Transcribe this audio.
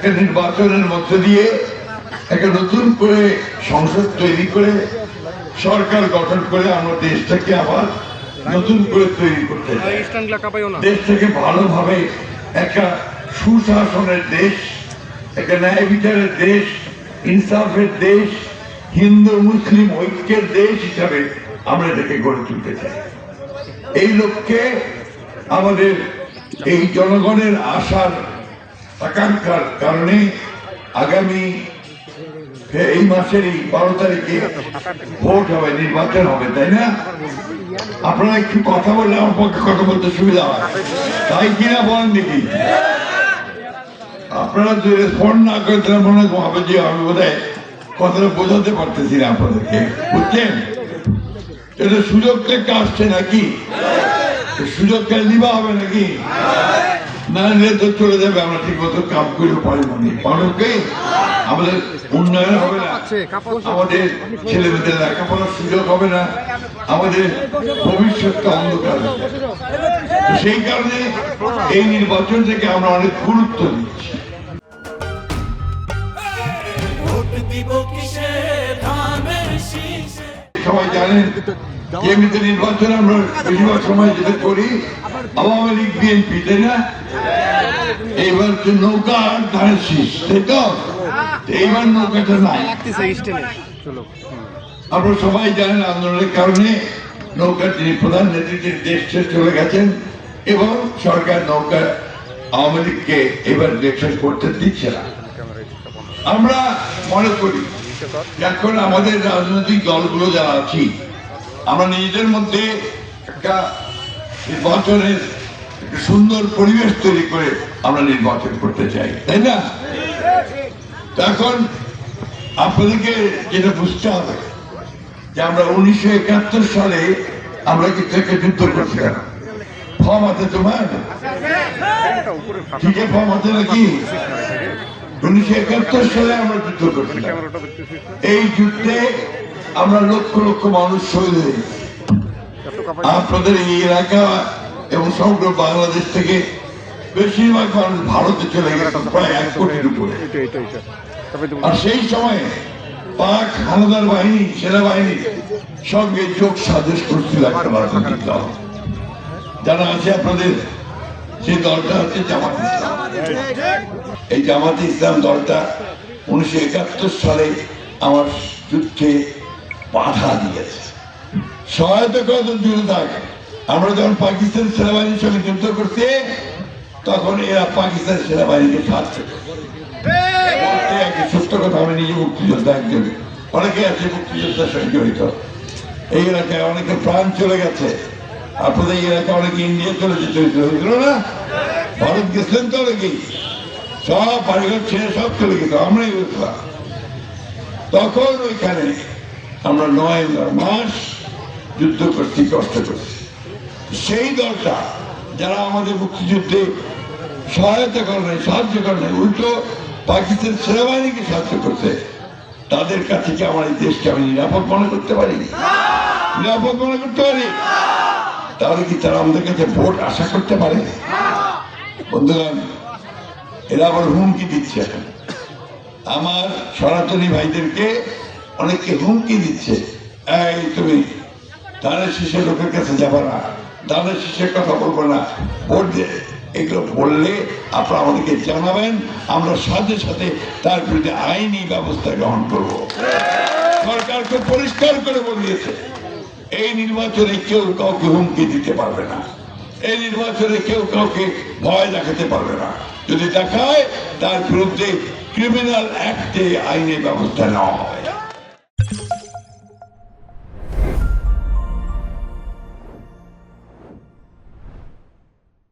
একটা নির্বাচনের মধ্য দিয়ে একটা নতুন করে সংসদ তৈরি করে সরকার গঠন করে আমরা দেশটাকে আবার নতুন করে তৈরি করতে চাই। দেশটাকে ভালোভাবে একটা সুশাসনের দেশ, একটা ন্যায় বিচারের দেশ, ইনসাফের দেশ, হিন্দু মুসলিম ঐক্যের দেশ হিসাবে আমরা এটাকে গড়ে তুলতে চাই। এই লক্ষ্যে আমাদের এই জনগণের আশার আকাঙ্ক্ষার কারণে আগামী এই মাসের এই 12 তারিখে ভোট হবে, নির্বাচন হবে, তাই না? আপনারা একটু কথা বললে আমার পক্ষে কথা বলতে সুবিধা হয়, তাই কিনা বলেন দেখি। আপনারা যদি রেসপন্ড না করেন তাহলে মনে হবে যে আমি বোধহয় কথাটা বোঝাতে পারতেছি না আপনাদেরকে, বুঝছেন? এটা সুযোগ থেকে আসছে নাকি? সুযোগ কেন নিবা হবে নাকি? না নিলে তো চলে যাবে, আমরা ঠিক মতো কাম করে পারি মনে মানুষকে আমাদের উন্নয়ন হবে না, আমাদের ছেলে মেয়েদের লেখাপড়ার সুযোগ হবে না, আমাদের ভবিষ্যৎটা অন্ধকার। সেই কারণে এই নির্বাচন থেকে আমরা অনেক গুরুত্ব দিচ্ছি। সবাই জানেন এমনিতে নির্বাচনে আমরা বেশিরভাগ সময় যেটা করি আওয়ামী লীগ বিএনপি, তাই না? এইবার তো নৌকা আর ধানের শীষ, তাই তো? এইবার নৌকাটা নাই। আপনারা সবাই জানেন আন্দোলনের কারণে নৌকার যিনি প্রধান নেতৃত্ব দেশ ছেড়ে চলে গেছেন এবং সরকার নৌকা আওয়ামী লীগকে এবার ইলেকশন করতে দিচ্ছে না। আমরা মনে করি এখন আমাদের রাজনৈতিক দলগুলো যারা আছি আমরা নিজেদের মধ্যে একটা নির্বাচনের সুন্দর পরিবেশ তৈরি করে আমরা নির্বাচন করতে চাই, তাই না? এখন আপনাদেরকে যেটা বুঝতে হবে যে আমরা 1971 সালে আমরা কিন্তু একটা যুদ্ধ করছিলাম। ফর্ম আছে তোমার? ঠিক আছে, ফর্ম আছে নাকি? 1971 সালে আমরা যুদ্ধ করছিলাম। এই যুদ্ধে আমরা লক্ষ লক্ষ মানুষ শহীদ হয়েছি। আপনাদের এই এলাকা এবং সমগ্র বাংলাদেশ থেকে বেশিরভাগ মানুষ ভারতে চলে গেছে, প্রায় 1 কোটির উপরে। আর সেই সময়ে পাক হানাদার বাহিনী, সেনাবাহিনীর সঙ্গে যোগ সাজস করছিল একটা রাজনৈতিক দল, জানা আছে আপনাদের? সেই দলটা হচ্ছে জামাত ইসলাম। এই জামাত ইসলাম দলটা 1971 সালে আমার যুদ্ধে বাধা দিয়েছে, সহায়তা করার জন্য থাকে। আমরা যখন পাকিস্তান সেনাবাহিনীর সঙ্গে যুদ্ধ করতে তখন এরা পাকিস্তান সেনাবাহিনীকে সাহায্য করছে। সত্য কথা, আমি নিজে মুক্তিযোদ্ধা একজন, অনেকে আছে মুক্তিযোদ্ধার সঙ্গে জড়িত। এই এলাকায় অনেকে প্রাণ চলে গেছে। আপনাদের এই এলাকায় অনেকে ইন্ডিয়া চলে যেতে হয়েছিল না? ভারত গেছিলেন তো অনেকেই, সব বাড়িঘর ছেড়ে সব চলে গেছে, আমরাই গেছিলাম। তখন ওইখানে আমরা 9 মাস যুদ্ধ করছি, কষ্ট করছি। সেই দলটা যারা আমাদের মুক্তিযুদ্ধে সহায়তা করে নাই, সাহায্য করে নাই, উল্টো পাকিস্তান সেনাবাহিনীকে সাহায্য করছে, তাদের কাছে কি আমার এই দেশকে আমি নিরাপদ মনে করতে পারি? নিরাপদ মনে করতে পারি? তাহলে কি তারা আমাদের কাছে ভোট আশা করতে পারে? বন্ধুগণ, এরা আবার হুমকি দিচ্ছে। এখন আমার সনাতনী ভাইদেরকে অনেককে হুমকি দিচ্ছে, এই তুমি ধানের শীষের লোকের কাছে যাবো না, ধানের শীষের কথা বলবো না, ভোট দিয়ে এগুলো বললে আপনারা আমাদেরকে জানাবেন, আমরা সাথে সাথে তার বিরুদ্ধে আইনি ব্যবস্থা গ্রহণ করব। সরকারকে পরিষ্কার করে বলিয়েছে এই নির্বাচনে কেউ কাউকে হুমকি দিতে পারবে না, এই নির্বাচনে কেউ কাউকে ভয় দেখাতে পারবে না। যদি দেখায় তার বিরুদ্ধে ক্রিমিনাল অ্যাক্টে আইনের ব্যবস্থা নেওয়া হবে।